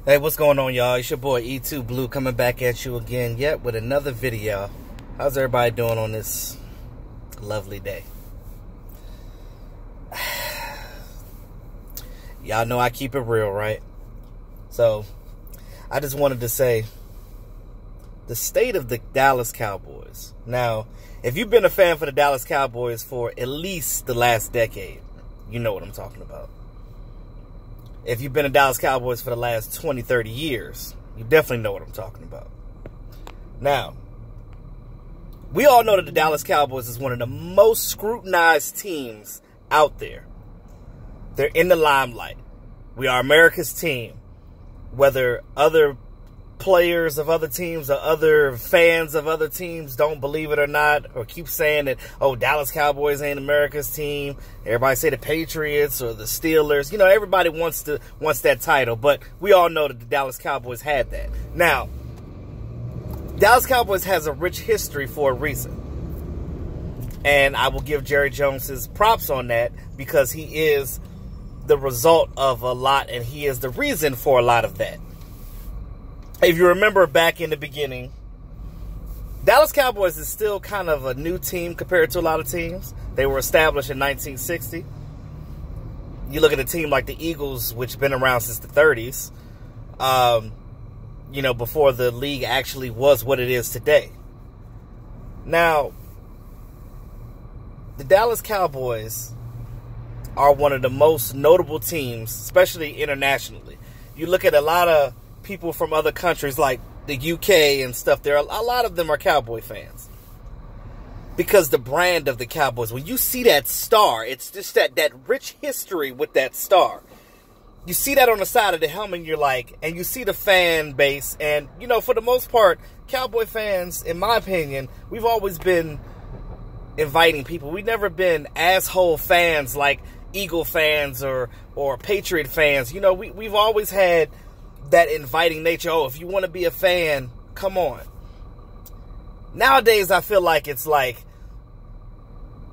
Hey, what's going on, y'all? It's your boy E2 Blue coming back at you again, yet with another video. How's everybody doing on this lovely day? Y'all know I keep it real, right? So, I just wanted to say, the state of the Dallas Cowboys. Now, if you've been a fan for the Dallas Cowboys for at least the last decade, you know what I'm talking about. If you've been a Dallas Cowboys for the last 20, 30 years, you definitely know what I'm talking about. Now, we all know that the Dallas Cowboys is one of the most scrutinized teams out there. They're in the limelight. We are America's team. Whether other players of other teams or other fans of other teams don't believe it or not, or keep saying that, oh, Dallas Cowboys ain't America's team. Everybody say the Patriots or the Steelers. You know, everybody wants that title, but we all know that the Dallas Cowboys had that. Now, Dallas Cowboys has a rich history for a reason. And I will give Jerry Jones his props on that because he is the result of a lot and he is the reason for a lot of that. If you remember back in the beginning, Dallas Cowboys is still kind of a new team compared to a lot of teams. They were established in 1960. You look at a team like the Eagles, which has been around since the 30s, you know, before the league actually was what it is today. Now, the Dallas Cowboys are one of the most notable teams, especially internationally. You look at a lot of people from other countries like the UK and stuff, a lot of them are Cowboy fans. Because the brand of the Cowboys, when you see that star, it's just that rich history with that star. You see that on the side of the helmet, and you're like, and you see the fan base, and, you know, for the most part, Cowboy fans, in my opinion, we've always been inviting people. We've never been asshole fans like Eagle fans or Patriot fans. You know, we've always had that inviting nature. Oh, if you want to be a fan, come on. Nowadays, I feel like it's like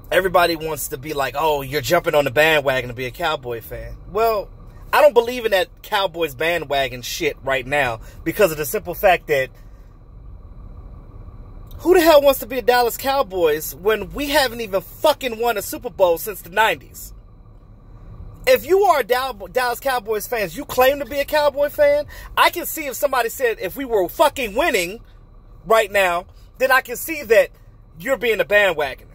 everybody wants to be like, oh, you're jumping on the bandwagon to be a Cowboy fan. Well, I don't believe in that Cowboys bandwagon shit right now because of the simple fact that who the hell wants to be a Dallas Cowboys when we haven't even fucking won a Super Bowl since the 90s? If you are a Dallas Cowboys fans, you claim to be a Cowboy fan, I can see if somebody said if we were fucking winning right now, then I can see that you're being a bandwagoner.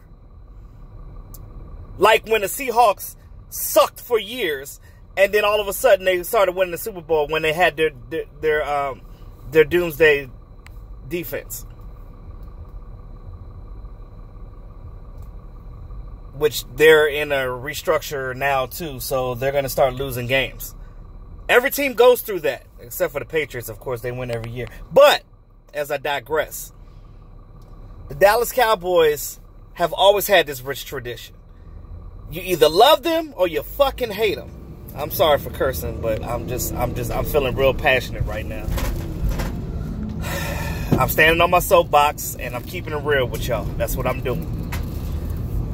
Like when the Seahawks sucked for years, and then all of a sudden they started winning the Super Bowl when they had their doomsday defense. Which they're in a restructure now, too, so they're going to start losing games. Every team goes through that, except for the Patriots. Of course, they win every year. But, as I digress, the Dallas Cowboys have always had this rich tradition. You either love them or you fucking hate them. I'm sorry for cursing, but I'm feeling real passionate right now. I'm standing on my soapbox, and I'm keeping it real with y'all. That's what I'm doing.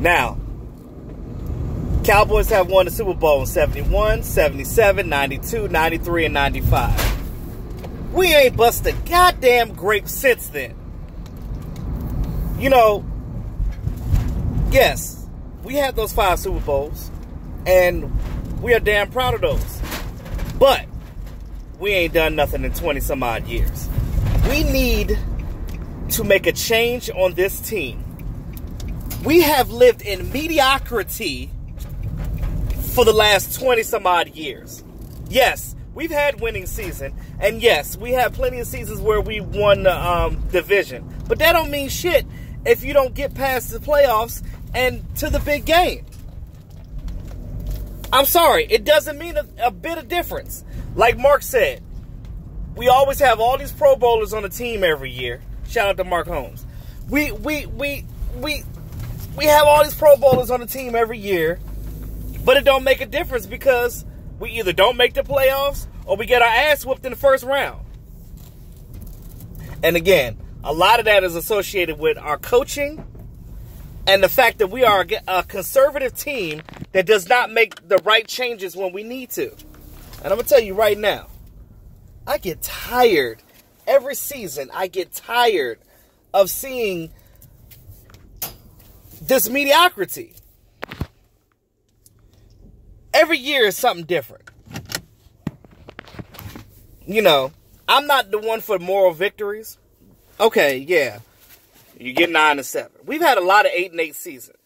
Now, Cowboys have won the Super Bowl in 71, 77, 92, 93, and 95. We ain't bust a goddamn grape since then. You know, yes, we had those 5 Super Bowls, and we are damn proud of those. But we ain't done nothing in 20 some odd years. We need to make a change on this team. We have lived in mediocrity for the last 20 some odd years. Yes, we've had winning season, and yes, we have plenty of seasons where we won the division. But that don't mean shit if you don't get past the playoffs and to the big game. I'm sorry, it doesn't mean a bit of difference. Like Mark said, we always have all these Pro Bowlers on the team every year. Shout out to Mark Holmes. We have all these Pro Bowlers on the team every year, but it don't make a difference because we either don't make the playoffs or we get our ass whooped in the first round. And again, a lot of that is associated with our coaching and the fact that we are a conservative team that does not make the right changes when we need to. And I'm going to tell you right now, I get tired. Every season, I get tired of seeing this mediocrity. Every year is something different. You know, I'm not the one for moral victories. Okay, yeah. You get 9-7. We've had a lot of 8-8 seasons.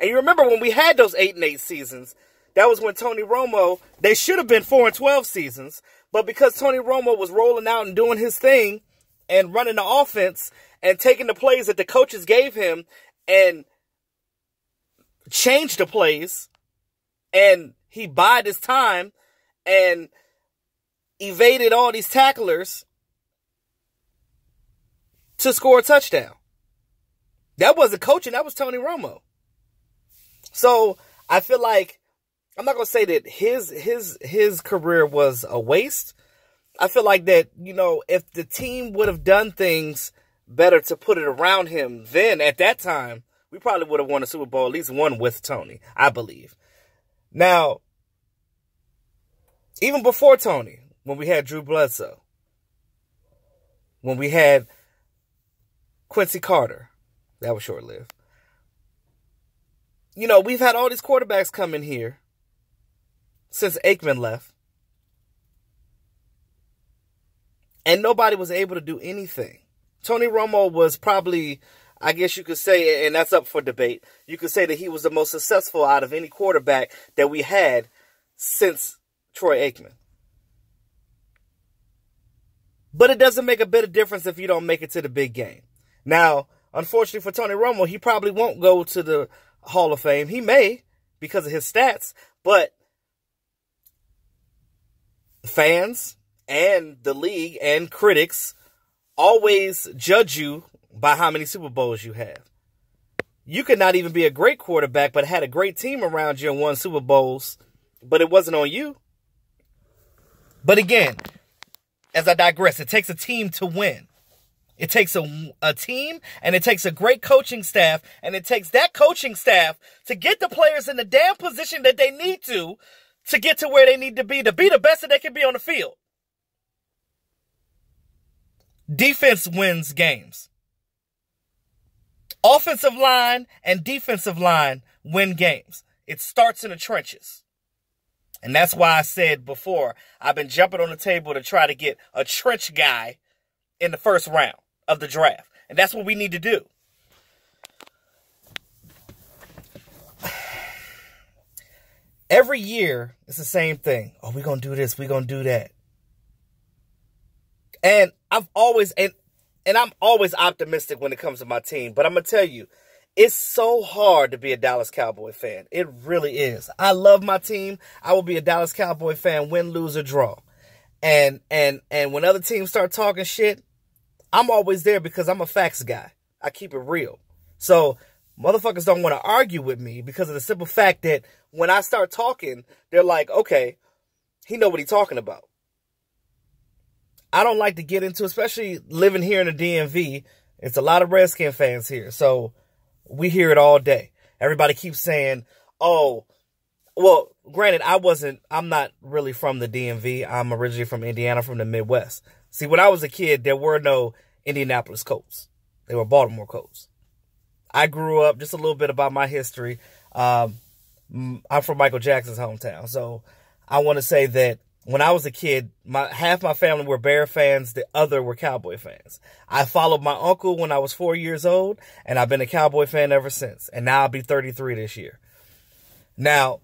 And you remember when we had those 8-8 seasons, that was when Tony Romo, they should have been 4-12 seasons, but because Tony Romo was rolling out and doing his thing and running the offense and taking the plays that the coaches gave him and changed the plays, and he bided his time and evaded all these tacklers to score a touchdown. That wasn't coaching, that was Tony Romo. So I feel like, I'm not going to say that his career was a waste. I feel like that, you know, if the team would have done things better to put it around him, then at that time, we probably would have won a Super Bowl, at least one with Tony, I believe. Now, even before Tony, when we had Drew Bledsoe, when we had Quincy Carter, that was short-lived. You know, we've had all these quarterbacks come in here since Aikman left. And nobody was able to do anything. Tony Romo was probably, I guess you could say, and that's up for debate, you could say that he was the most successful out of any quarterback that we had since Troy Aikman. But it doesn't make a bit of difference if you don't make it to the big game. Now, unfortunately for Tony Romo, he probably won't go to the Hall of Fame. He may, because of his stats, but fans and the league and critics always judge you by how many Super Bowls you have. You could not even be a great quarterback, but had a great team around you and won Super Bowls, but it wasn't on you. But again, as I digress, it takes a team to win. It takes a team, and it takes a great coaching staff, and it takes that coaching staff to get the players in the damn position that they need to get to where they need to be the best that they can be on the field. Defense wins games. Offensive line and defensive line win games. It starts in the trenches. And that's why I said before, I've been jumping on the table to try to get a trench guy in the first round of the draft. And that's what we need to do. Every year, it's the same thing. Oh, we're going to do this. We're going to do that. And I'm always optimistic when it comes to my team. But I'm going to tell you, it's so hard to be a Dallas Cowboy fan. It really is. I love my team. I will be a Dallas Cowboy fan, win, lose, or draw. And when other teams start talking shit, I'm always there because I'm a facts guy. I keep it real. So motherfuckers don't want to argue with me because of the simple fact that when I start talking, they're like, okay, he know what he's talking about. I don't like to get into, especially living here in the DMV, it's a lot of Redskin fans here. So we hear it all day. Everybody keeps saying, oh, well, granted, I'm not really from the DMV. I'm originally from Indiana, from the Midwest. See, when I was a kid, there were no Indianapolis Colts. They were Baltimore Colts. I grew up, just a little bit about my history. I'm from Michael Jackson's hometown. So I want to say that when I was a kid, half my family were Bear fans, the other were Cowboy fans. I followed my uncle when I was 4 years old, and I've been a Cowboy fan ever since. And now I'll be 33 this year. Now,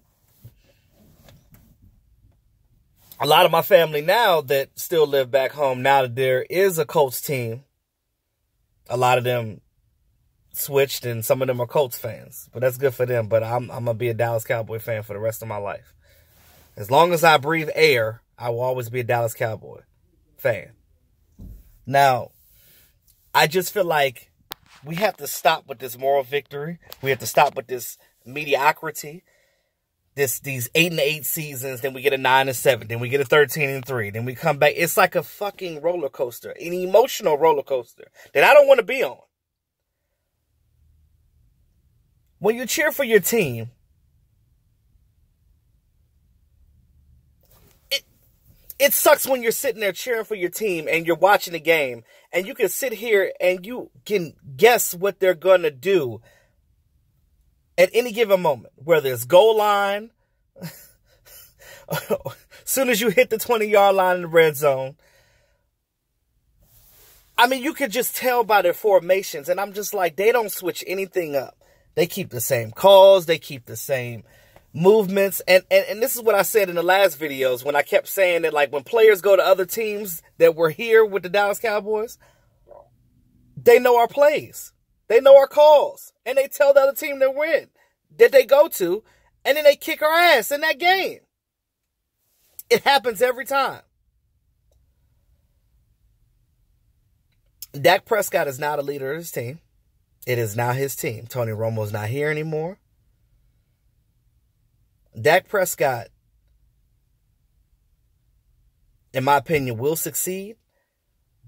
a lot of my family now that still live back home, now that there is a Colts team, a lot of them switched and some of them are Colts fans. But that's good for them. But I'm going to be a Dallas Cowboy fan for the rest of my life. As long as I breathe air, I will always be a Dallas Cowboy fan. Now, I just feel like we have to stop with this moral victory. We have to stop with this mediocrity. These 8-8 seasons, then we get a 9-7, then we get a 13-3, then we come back. It's like a fucking roller coaster, an emotional roller coaster that I don't want to be on. When you cheer for your team, it sucks when you're sitting there cheering for your team and you're watching the game and you can sit here and you can guess what they're going to do at any given moment, whether it's goal line, as soon as you hit the 20-yard line in the red zone. I mean, you could just tell by their formations, and I'm just like, they don't switch anything up. They keep the same calls. They keep the same movements. And this is what I said in the last videos when I kept saying that, like, when players go to other teams that were here with the Dallas Cowboys, they know our plays. They know our calls. And they tell the other team that they go to, and then they kick our ass in that game. It happens every time. Dak Prescott is now the leader of his team. It is now his team. Tony Romo's not here anymore. Dak Prescott, in my opinion, will succeed,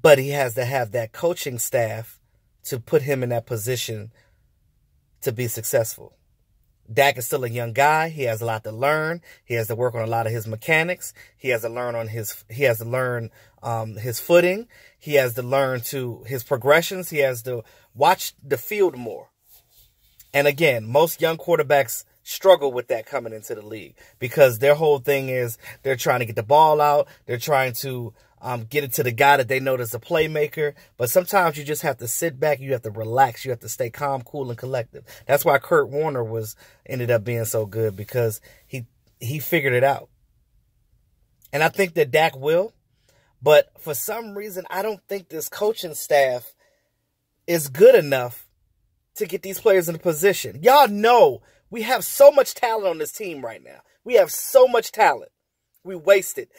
but he has to have that coaching staff to put him in that position to be successful. Dak is still a young guy. He has a lot to learn. He has to work on a lot of his mechanics. He has to learn his footing. He has to learn his progressions. He has to watch the field more. And again, most young quarterbacks struggle with that coming into the league because their whole thing is they're trying to get the ball out. They're trying to get it to the guy that they know is a playmaker. But sometimes you just have to sit back. You have to relax. You have to stay calm, cool, and collective. That's why Kurt Warner ended up being so good, because he figured it out. And I think that Dak will. But for some reason, I don't think this coaching staff is good enough to get these players in a position. Y'all know we have so much talent on this team right now. We have so much talent. We waste it.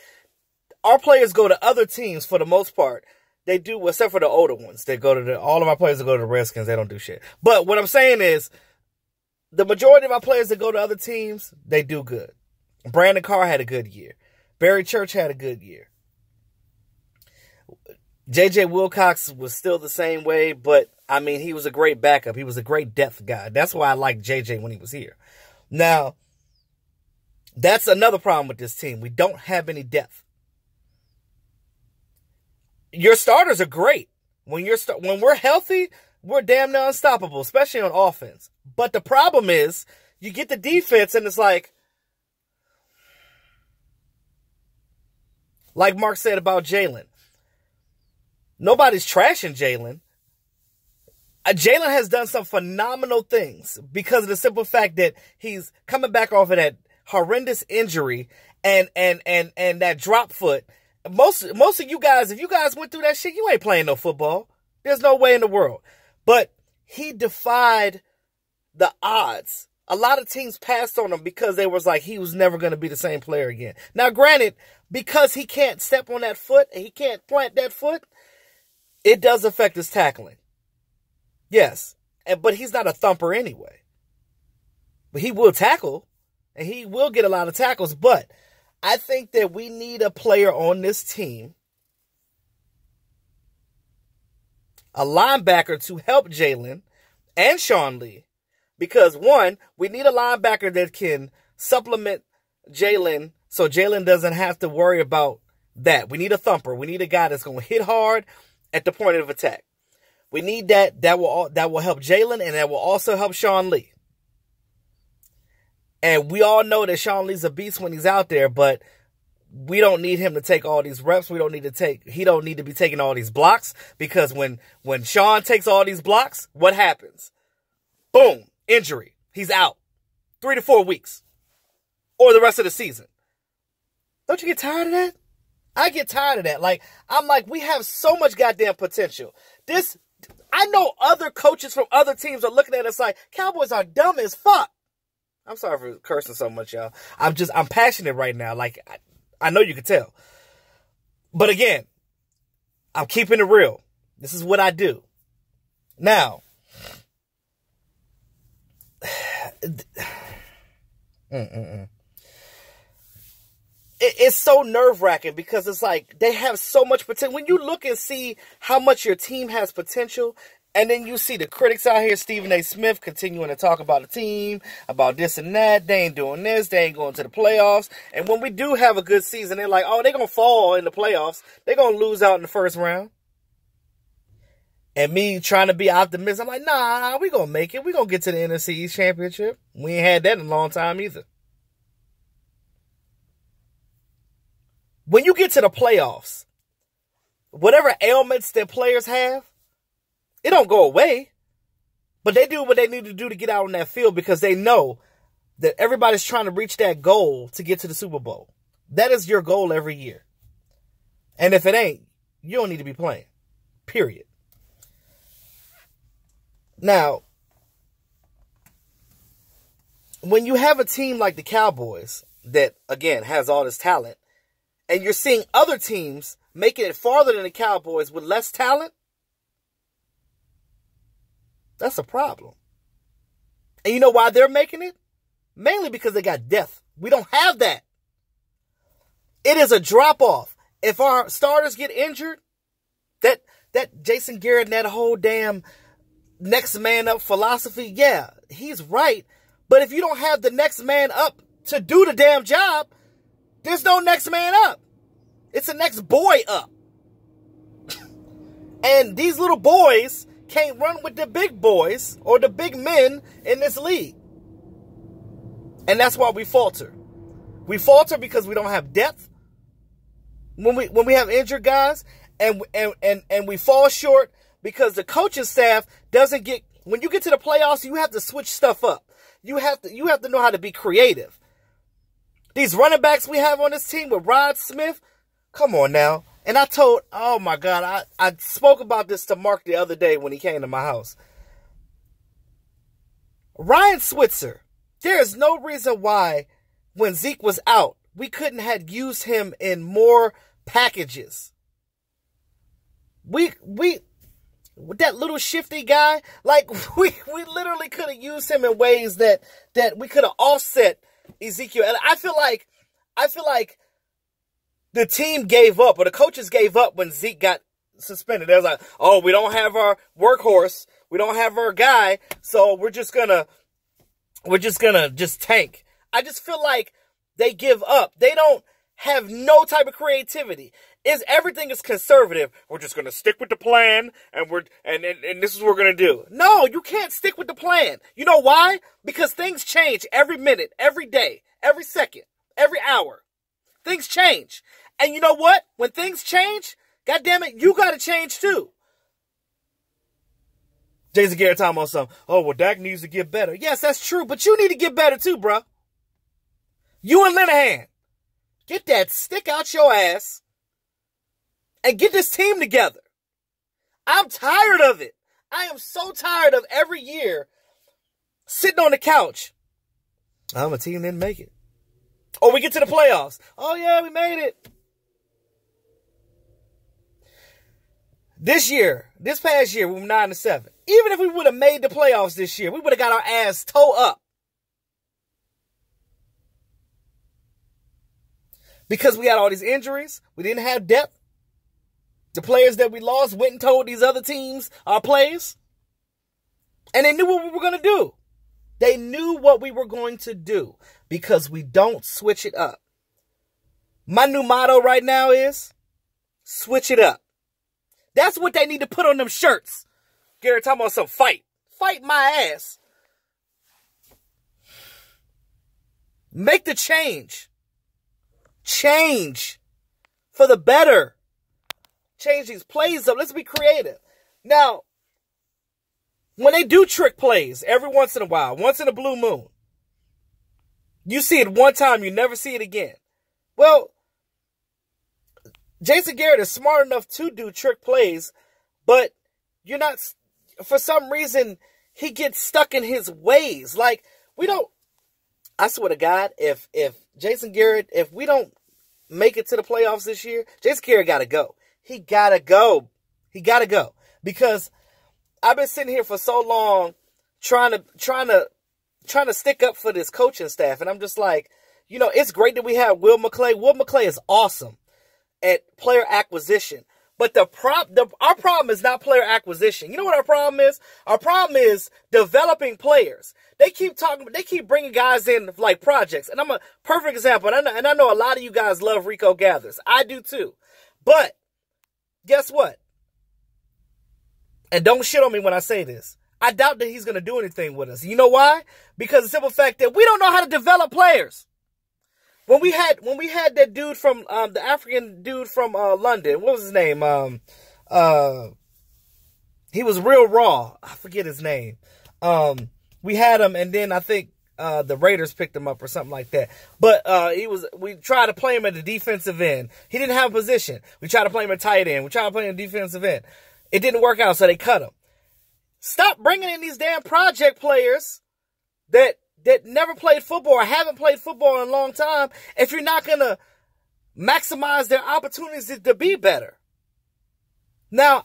Our players go to other teams for the most part. They do, except for the older ones. All of our players that go to the Redskins, they don't do shit. But what I'm saying is, the majority of our players that go to other teams, they do good. Brandon Carr had a good year. Barry Church had a good year. J.J. Wilcox was still the same way, but, I mean, he was a great backup. He was a great depth guy. That's why I liked J.J. when he was here. Now, that's another problem with this team. We don't have any depth. Your starters are great. When we're healthy, we're damn near unstoppable, especially on offense. But the problem is, you get the defense and it's like Mark said about Jalen. Nobody's trashing Jalen. Jalen has done some phenomenal things because of the simple fact that he's coming back off of that horrendous injury and that drop foot. Most of you guys, if you guys went through that shit, you ain't playing no football. There's no way in the world. But he defied the odds. A lot of teams passed on him because they was like, he was never going to be the same player again. Now, granted, because he can't step on that foot and he can't plant that foot, it does affect his tackling. Yes. But he's not a thumper anyway. But he will tackle. And he will get a lot of tackles. But I think that we need a player on this team, a linebacker, to help Jalen and Sean Lee. Because, one, we need a linebacker that can supplement Jalen so Jalen doesn't have to worry about that. We need a thumper. We need a guy that's going to hit hard at the point of attack. We need that will help Jalen, and that will also help Sean Lee. And we all know that Sean Lee's a beast when he's out there, but we don't need him to take all these reps. He don't need to be taking all these blocks, because when Sean takes all these blocks, what happens? Boom, injury. He's out 3 to 4 weeks or the rest of the season. Don't you get tired of that? I get tired of that. I'm like, we have so much goddamn potential. I know other coaches from other teams are looking at us like, Cowboys are dumb as fuck. I'm sorry for cursing so much, y'all. I'm passionate right now. I know you can tell. But again, I'm keeping it real. This is what I do. Now, it's so nerve-wracking because it's like they have so much potential. When you look and see how much your team has potential, And then you see the critics out here, Stephen A. Smith, continuing to talk about the team, about this and that. They ain't doing this. They ain't going to the playoffs. And when we do have a good season, they're like, oh, they're going to fall in the playoffs. They're going to lose out in the first round. And me trying to be optimistic, I'm like, nah, we going to make it. We going to get to the NFC East Championship. We ain't had that in a long time either. When you get to the playoffs, whatever ailments that players have, it don't go away, but they do what they need to do to get out on that field because they know that everybody's trying to reach that goal to get to the Super Bowl. That is your goal every year. And if it ain't, you don't need to be playing. Period. Now, when you have a team like the Cowboys that, again, has all this talent, and you're seeing other teams making it farther than the Cowboys with less talent, that's a problem. And you know why they're making it? Mainly because they got depth. We don't have that. It is a drop-off. If our starters get injured, that Jason Garrett and that whole damn next man up philosophy, yeah, he's right. But if you don't have the next man up to do the damn job, there's no next man up. It's a next boy up. And these little boys can't run with the big boys or the big men in this league. And that's why we falter. We falter because we don't have depth. When we have injured guys, and we fall short because the coaching staff doesn't get, when you get to the playoffs, you have to switch stuff up. You have to know how to be creative. These running backs we have on this team with Rod Smith, come on now. And I told, oh my God, I spoke about this to Mark the other day when he came to my house. Ryan Switzer, there is no reason why when Zeke was out, we couldn't have used him in more packages. We that little shifty guy, like we literally could have used him in ways that we could have offset Ezekiel. And I feel like the team gave up, or the coaches gave up when Zeke got suspended. They was like, oh, we don't have our workhorse. We don't have our guy. So we're just gonna tank. I just feel like they give up. They don't have no type of creativity. Everything is conservative. We're just gonna stick with the plan, and this is what we're gonna do. No, you can't stick with the plan. You know why? Because things change every minute, every day, every second, every hour. Things change. And you know what? When things change, goddammit, you got to change too. Jason Garrett talking about something. Oh, well, Dak needs to get better. Yes, that's true, but you need to get better too, bro. You and Linehan, get that stick out your ass and get this team together. I'm tired of it. I am so tired of every year sitting on the couch. A team didn't make it. Oh, we get to the playoffs. Oh, yeah, we made it. This past year, we were 9-7. Even if we would have made the playoffs this year, we would have got our ass toe up. Because we had all these injuries. We didn't have depth. The players that we lost went and told these other teams our plays. And they knew what we were going to do. They knew what we were going to do because we don't switch it up. My new motto right now is switch it up. That's what they need to put on them shirts. Garrett talking about some fight. Fight my ass. Make the change. Change for the better. Change these plays up. Let's be creative. Now, when they do trick plays every once in a while, once in a blue moon, you see it one time, you never see it again. Well, Jason Garrett is smart enough to do trick plays, but you're not, for some reason, he gets stuck in his ways. Like, we don't, I swear to God, if Jason Garrett, if we don't make it to the playoffs this year, Jason Garrett got to go. He got to go. He got to go. Because I've been sitting here for so long trying to stick up for this coaching staff. And I'm just like, you know, it's great that we have Will McClay. Will McClay is awesome at player acquisition. But our problem is not player acquisition. You know what our problem is? Our problem is developing players. They keep bringing guys in like projects. And I'm a perfect example. And I know a lot of you guys love Rico Gathers. I do too. But guess what? And don't shit on me when I say this. I doubt that he's going to do anything with us. You know why? Because the simple fact that we don't know how to develop players. When we had that dude from the African dude from London, what was his name? He was real raw. I forget his name. We had him, and then I think the Raiders picked him up or something like that. But we tried to play him at the defensive end. He didn't have a position. We tried to play him at tight end. We tried to play him at defensive end. It didn't work out, so they cut him. Stop bringing in these damn project players that never played football or haven't played football in a long time if you're not going to maximize their opportunities to be better. Now,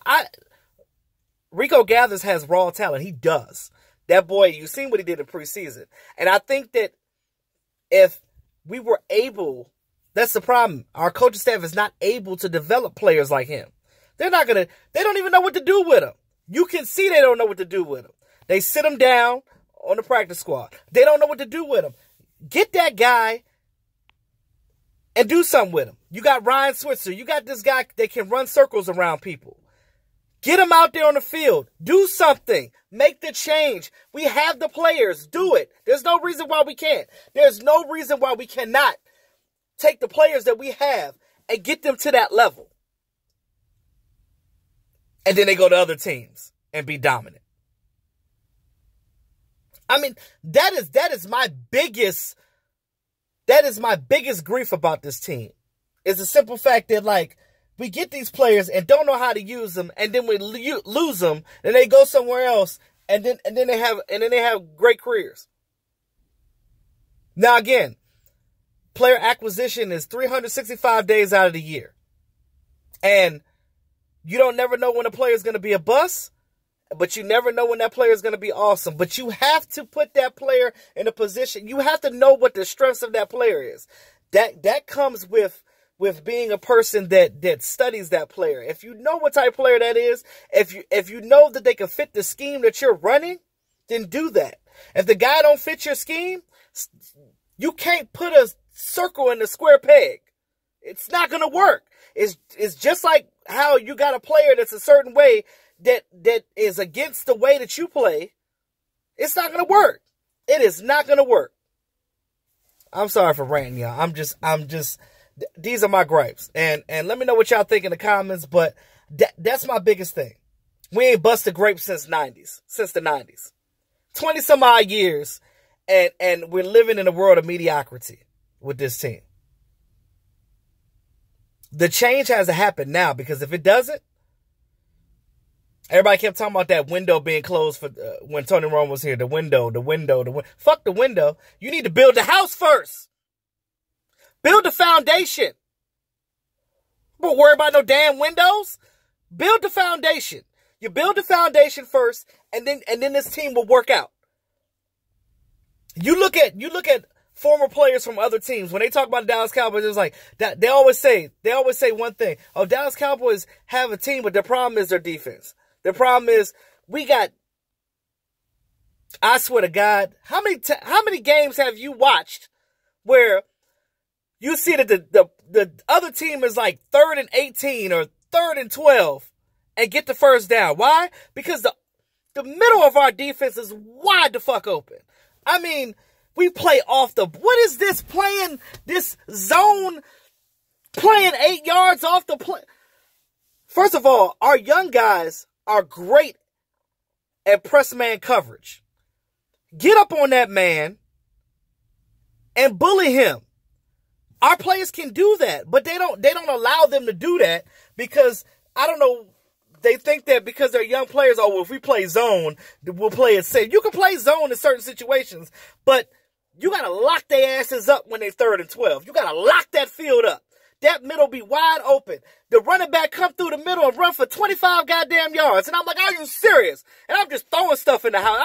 Rico Gathers has raw talent. He does. That boy, you've seen what he did in preseason. And I think that if we were able, that's the problem. Our coaching staff is not able to develop players like him. They don't even know what to do with him. You can see they don't know what to do with him. They sit him down on the practice squad. They don't know what to do with him. Get that guy and do something with him. You got Ryan Switzer. You got this guy that can run circles around people. Get him out there on the field. Do something. Make the change. We have the players. Do it. There's no reason why we can't. There's no reason why we cannot take the players that we have and get them to that level. And then they go to other teams and be dominant. I mean, that is my biggest grief about this team. Is the simple fact that, like, we get these players and don't know how to use them, and then we lose them, and they go somewhere else, and then they have great careers. Now again, player acquisition is 365 days out of the year. And you don't never know when a player is going to be a bust, but you never know when that player is going to be awesome. But you have to put that player in a position. You have to know what the strengths of that player is. That comes with being a person that studies that player. If you know what type of player that is, if you know that they can fit the scheme that you're running, then do that. If the guy don't fit your scheme, you can't put a circle in the square peg. It's not going to work. It's just like how you got a player that's a certain way that is against the way that you play. It's not going to work. It is not going to work. I'm sorry for ranting, y'all. I'm just, these are my gripes. And let me know what y'all think in the comments, but that's my biggest thing. We ain't busted grapes since the 90s. 20 some odd years, and we're living in a world of mediocrity with this team. The change has to happen now, because if it doesn't, everybody kept talking about that window being closed for when Tony Romo was here. The window. Fuck the window. You need to build the house first. Build the foundation. Don't worry about no damn windows. Build the foundation. You build the foundation first, and then this team will work out. You look at former players from other teams. When they talk about the Dallas Cowboys, it's like that. They always say one thing. Oh, Dallas Cowboys have a team, but their problem is their defense. Their problem is I swear to God, how many games have you watched where you see that the other team is like 3rd and 18 or 3rd and 12 and get the first down? Why? Because the middle of our defense is wide the fuck open. I mean, we play off the... What is this playing? This zone playing 8 yards off the play? First of all, our young guys are great at press man coverage. Get up on that man and bully him. Our players can do that, but they don't allow them to do that because, I don't know, they think that because they're young players, oh, well, if we play zone, we'll play it safe. You can play zone in certain situations, but you got to lock their asses up when they're 3rd and 12. You got to lock that field up. That middle be wide open. The running back come through the middle and run for 25 goddamn yards. And I'm like, are you serious? And I'm just throwing stuff in the house.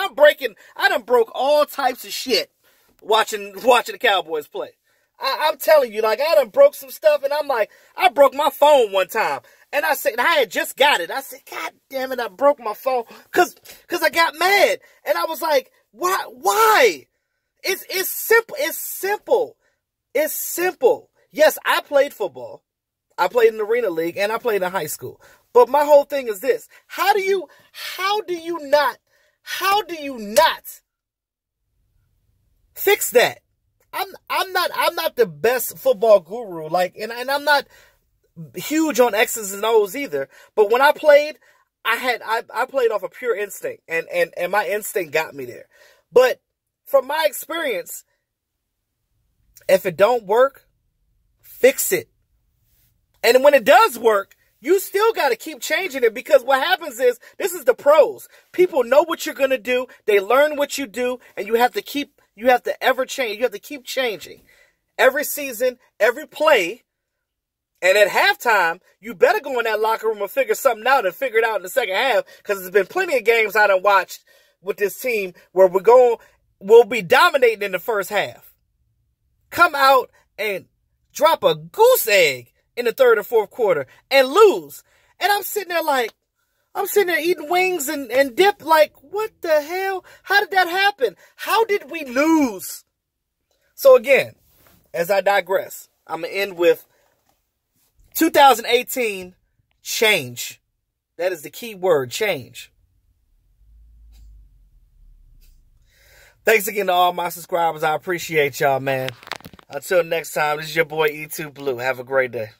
I done broke all types of shit watching the Cowboys play. I'm telling you, like, I done broke some stuff, and I'm like, I broke my phone one time. And I said, and I had just got it. I said, God damn it, I broke my phone. Cause I got mad. And I was like, why? It's simple. It's simple. It's simple. Yes, I played football. I played in the Arena League and I played in high school. But my whole thing is this. How do you not fix that? I'm not the best football guru, and I'm not huge on X's and O's either. But when I played, I played off of pure instinct, and my instinct got me there. But from my experience, if it don't work, fix it. And when it does work, you still got to keep changing it, because what happens is, this is the pros. People know what you're going to do. They learn what you do, and you have to ever change. You have to keep changing. Every season, every play. And at halftime, you better go in that locker room and figure something out and figure it out in the second half, because there's been plenty of games I done watched with this team where we'll be dominating in the first half. Come out and drop a goose egg in the third or fourth quarter and lose. And I'm sitting there eating wings and dip like, what the hell? How did that happen? How did we lose? So again, as I digress, I'm going to end with 2018, change. That is the key word, change. Thanks again to all my subscribers. I appreciate y'all, man. Until next time, this is your boy E2 Blue. Have a great day.